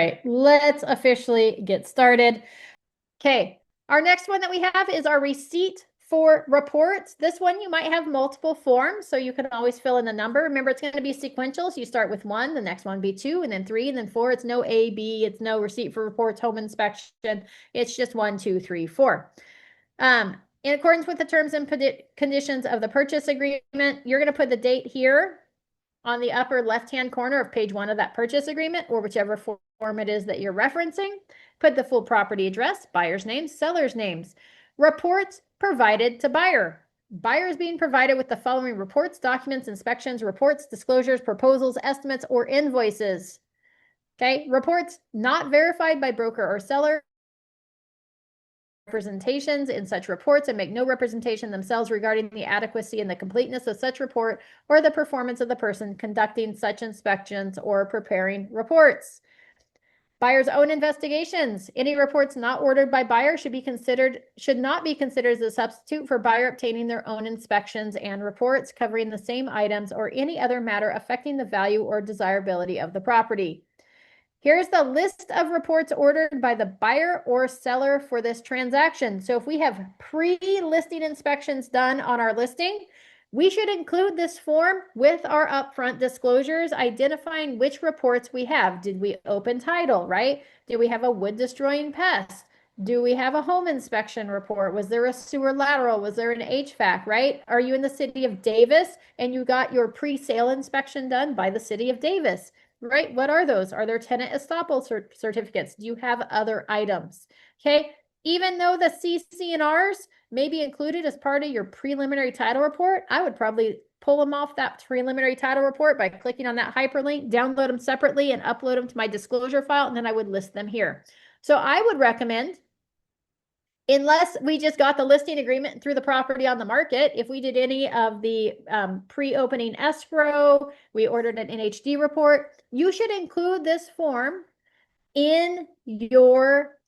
right, let's officially get started. Okay, our next one that we have is our receipt for reports. This one you might have multiple forms, so you can always fill in the number. Remember, it's going to be sequential, so you start with 1, the next one be 2, and then 3, and then 4. It's no A, B, it's no receipt for reports, home inspection. It's just 1, 2, 3, 4. In accordance with the terms and conditions of the purchase agreement, you're going to put the date here on the upper left-hand corner of page 1 of that purchase agreement, or whichever form it is that you're referencing. Put the full property address, buyer's names, seller's names. Reports provided to buyer. Buyer is being provided with the following reports, documents, inspections, reports, disclosures, proposals, estimates, or invoices. Okay, reports not verified by broker or seller. Representations in such reports and make no representation themselves regarding the adequacy and the completeness of such report or the performance of the person conducting such inspections or preparing reports. Buyer's own investigations. Any reports not ordered by buyer should not be considered as a substitute for buyer obtaining their own inspections and reports covering the same items or any other matter affecting the value or desirability of the property. Here's the list of reports ordered by the buyer or seller for this transaction. So if we have pre-listing inspections done on our listing, we should include this form with our upfront disclosures, identifying which reports we have. Did we open title, right? Did we have a wood destroying pest? Do we have a home inspection report? Was there a sewer lateral? Was there an HVAC, right? Are you in the city of Davis and you got your pre-sale inspection done by the city of Davis? Right? What are those? Are there tenant estoppel certificates? Do you have other items? Okay. Even though the CC&Rs may be included as part of your preliminary title report, I would probably pull them off that preliminary title report by clicking on that hyperlink, download them separately and upload them to my disclosure file, and then I would list them here. So I would recommend, unless we just got the listing agreement and threw the property on the market, if we did any of the pre-opening escrow, we ordered an NHD report, you should include this form in your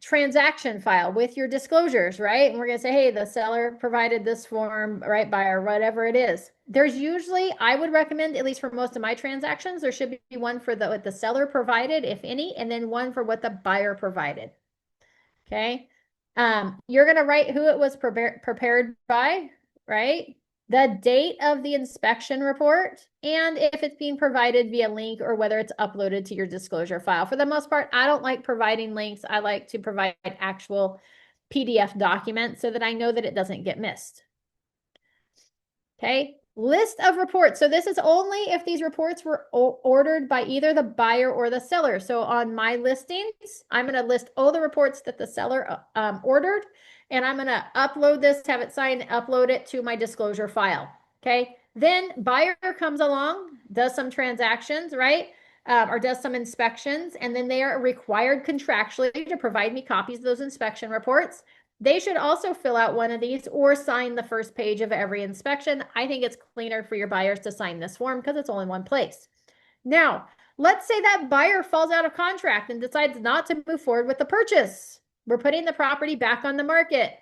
transaction file with your disclosures, right? And we're going to say, hey, the seller provided this form, right, buyer, whatever it is. There's usually, I would recommend, at least for most of my transactions, there should be one for what the seller provided, if any, and then one for what the buyer provided. Okay. You're going to write who it was prepared by, right? The date of the inspection report, and if it's being provided via link or whether it's uploaded to your disclosure file. For the most part, I don't like providing links. I like to provide actual PDF documents so that I know that it doesn't get missed. Okay. List of reports. So this is only if these reports were ordered by either the buyer or the seller. So on my listings, I'm going to list all the reports that the seller ordered, and I'm going to upload this, have it signed, upload it to my disclosure file. Okay. Then buyer comes along, does some transactions, right? Or does some inspections, and then they are required contractually to provide me copies of those inspection reports. They should also fill out one of these or sign the first page of every inspection. I think it's cleaner for your buyers to sign this form because it's only one place. Now, let's say that buyer falls out of contract and decides not to move forward with the purchase. We're putting the property back on the market.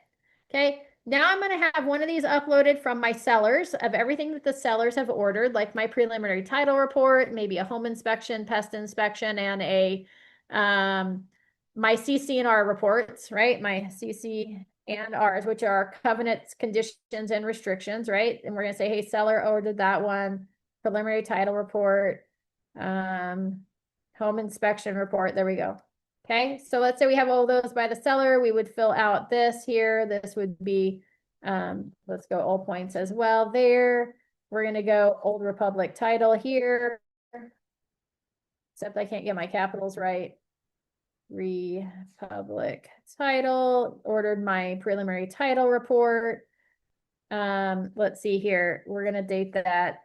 Okay. Now I'm going to have one of these uploaded from my sellers of everything that the sellers have ordered, like my preliminary title report, maybe a home inspection, pest inspection, and a my CC&R reports, right? My CC and R's, which are covenants, conditions, and restrictions, right? And we're going to say, hey, seller ordered that one, preliminary title report, home inspection report. There we go. Okay, so let's say we have all those by the seller. We would fill out this here. This would be, let's go all points as well there. We're going to go Old Republic title here, except I can't get my capitals right. Republic title, ordered my preliminary title report. Let's see here. We're going to date that.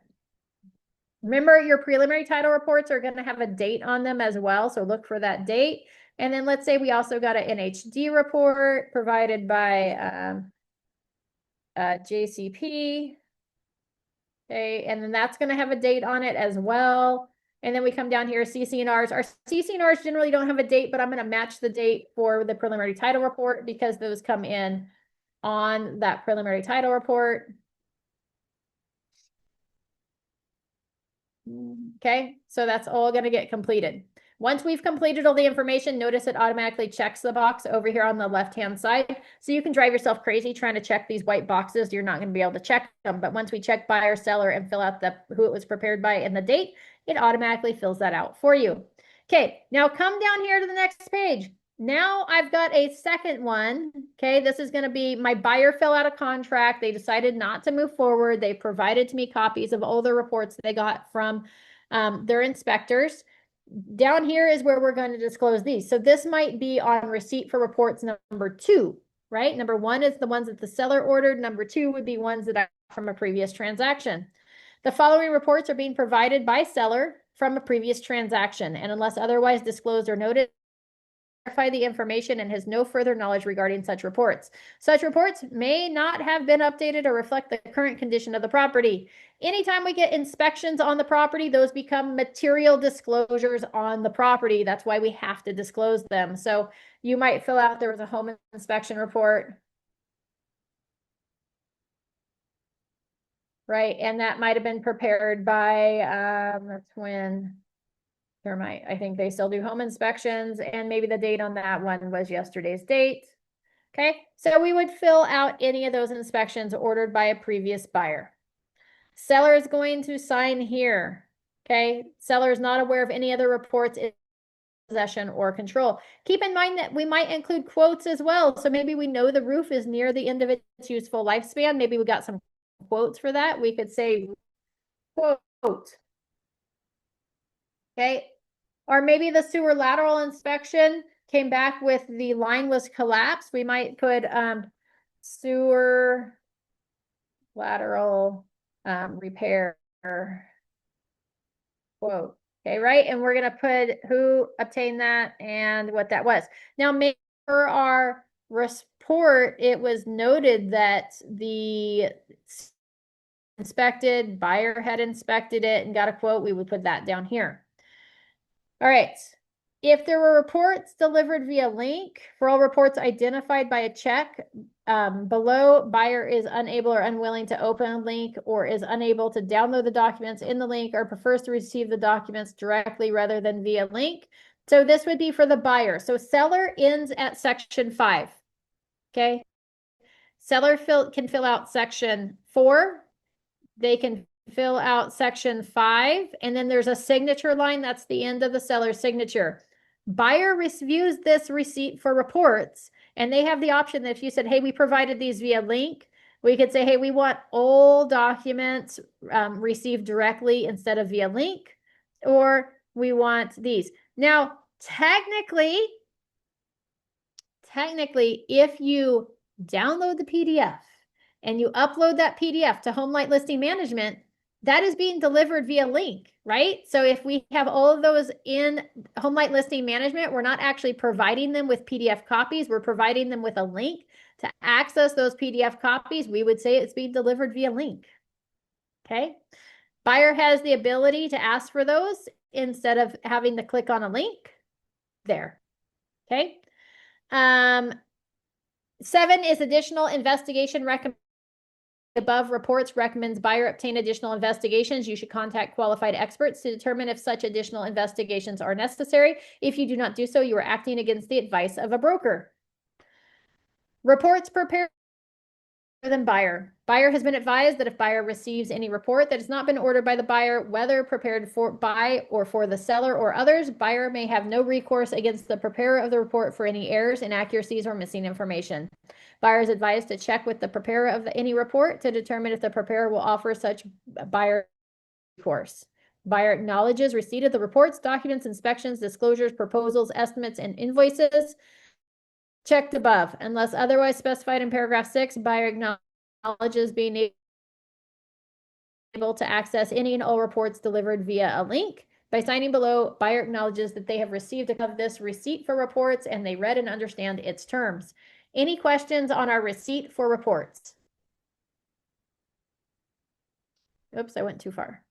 Remember, your preliminary title reports are going to have a date on them as well. So look for that date. And then let's say we also got an NHD report provided by JCP. Okay, and then that's going to have a date on it as well. And then we come down here, CC&Rs. Our CC&Rs generally don't have a date, but I'm going to match the date for the preliminary title report because those come in on that preliminary title report. Okay, so that's all going to get completed. Once we've completed all the information, notice it automatically checks the box over here on the left-hand side. So you can drive yourself crazy trying to check these white boxes. You're not going to be able to check them. But once we check buyer, seller, and fill out who it was prepared by and the date, it automatically fills that out for you. Okay, now come down here to the next page. Now I've got a second one. Okay, this is going to be my buyer fill out a contract. They decided not to move forward. They provided to me copies of all the reports they got from their inspectors. Down here is where we're going to disclose these. So this might be on receipt for reports number 2, right? Number 1 is the ones that the seller ordered. Number 2 would be ones that I got from a previous transaction. The following reports are being provided by seller from a previous transaction, and unless otherwise disclosed or noted, verify the information and has no further knowledge regarding such reports. Such reports may not have been updated or reflect the current condition of the property. Anytime we get inspections on the property, those become material disclosures on the property. That's why we have to disclose them. So you might fill out, there was a home inspection report, right? And that might have been prepared by, that's when, I think they still do home inspections, and maybe the date on that one was yesterday's date. Okay, so we would fill out any of those inspections ordered by a previous buyer. Seller is going to sign here. Okay, seller is not aware of any other reports in possession or control. Keep in mind that we might include quotes as well. So maybe we know the roof is near the end of its useful lifespan. Maybe we got some quotes for that. We could say quote. Okay, or maybe the sewer lateral inspection came back with the line was collapsed. We might put sewer lateral repair quote. Okay, right? And we're going to put who obtained that and what that was. Now, maybe for our report, it was noted that the inspected buyer had inspected it and got a quote. We would put that down here. All right. If there were reports delivered via link, for all reports identified by a check, below, buyer is unable or unwilling to open a link or is unable to download the documents in the link or prefers to receive the documents directly rather than via link. So this would be for the buyer. So seller ends at section 5. Okay. Seller can fill out section 4. They can fill out section 5, and then there's a signature line. That's the end of the seller's signature. Buyer reviews this receipt for reports, and they have the option that if you said, hey, we provided these via link, we could say, hey, we want all documents received directly instead of via link, or we want these. Now, technically, if you download the PDF and you upload that PDF to Homelight Listing Management, that is being delivered via link, right? So if we have all of those in Homelight Listing Management, we're not actually providing them with PDF copies. We're providing them with a link to access those PDF copies. We would say it's being delivered via link. Okay. Buyer has the ability to ask for those instead of having to click on a link there. Okay. 7 is additional investigation recommendation. Above reports recommends buyer obtain additional investigations. You should contact qualified experts to determine if such additional investigations are necessary. If you do not do so, you are acting against the advice of a broker. Reports prepared than buyer. Buyer has been advised that if buyer receives any report that has not been ordered by the buyer, whether prepared by or for the seller or others, buyer may have no recourse against the preparer of the report for any errors, inaccuracies, or missing information. Buyer is advised to check with the preparer of any report to determine if the preparer will offer such buyer recourse. Buyer acknowledges receipt of the reports, documents, inspections, disclosures, proposals, estimates, and invoices checked above. Unless otherwise specified in paragraph 6, buyer acknowledges being able to access any and all reports delivered via a link. By signing below, buyer acknowledges that they have received of this receipt for reports and they read and understand its terms. Any questions on our receipt for reports? Oops, I went too far.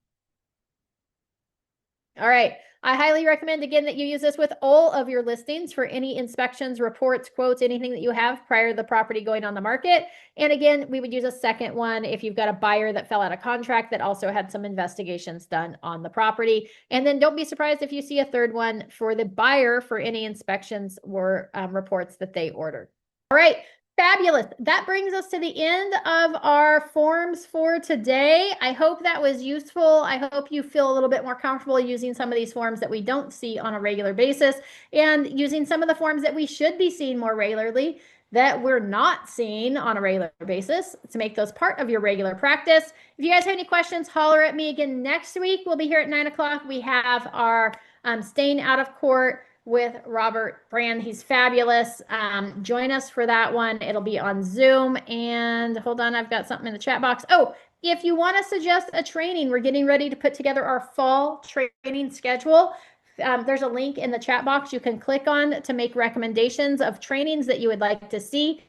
All right. I highly recommend, again, that you use this with all of your listings for any inspections, reports, quotes, anything that you have prior to the property going on the market. And again, we would use a second one if you've got a buyer that fell out of contract that also had some investigations done on the property. And then don't be surprised if you see a third one for the buyer for any inspections or reports that they ordered. All right. Fabulous. That brings us to the end of our forms for today. I hope that was useful. I hope you feel a little bit more comfortable using some of these forms that we don't see on a regular basis and using some of the forms that we should be seeing more regularly that we're not seeing on a regular basis to make those part of your regular practice. If you guys have any questions, holler at me again next week. We'll be here at 9 o'clock. We have our staying out of court with Robert Brand. He's fabulous. Join us for that one. It'll be on Zoom. And hold on, I've got something in the chat box. Oh, if you want to suggest a training, we're getting ready to put together our fall training schedule. There's a link in the chat box you can click on to make recommendations of trainings that you would like to see.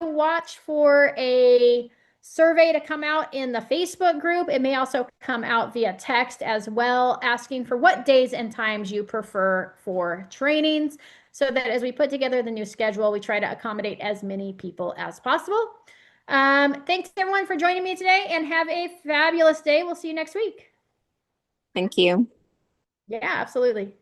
Watch for a survey to come out in the Facebook group. It may also come out via text as well, asking for what days and times you prefer for trainings, so that as we put together the new schedule, we try to accommodate as many people as possible. Thanks everyone for joining me today, and have a fabulous day. We'll see you next week. Thank you. Yeah, absolutely.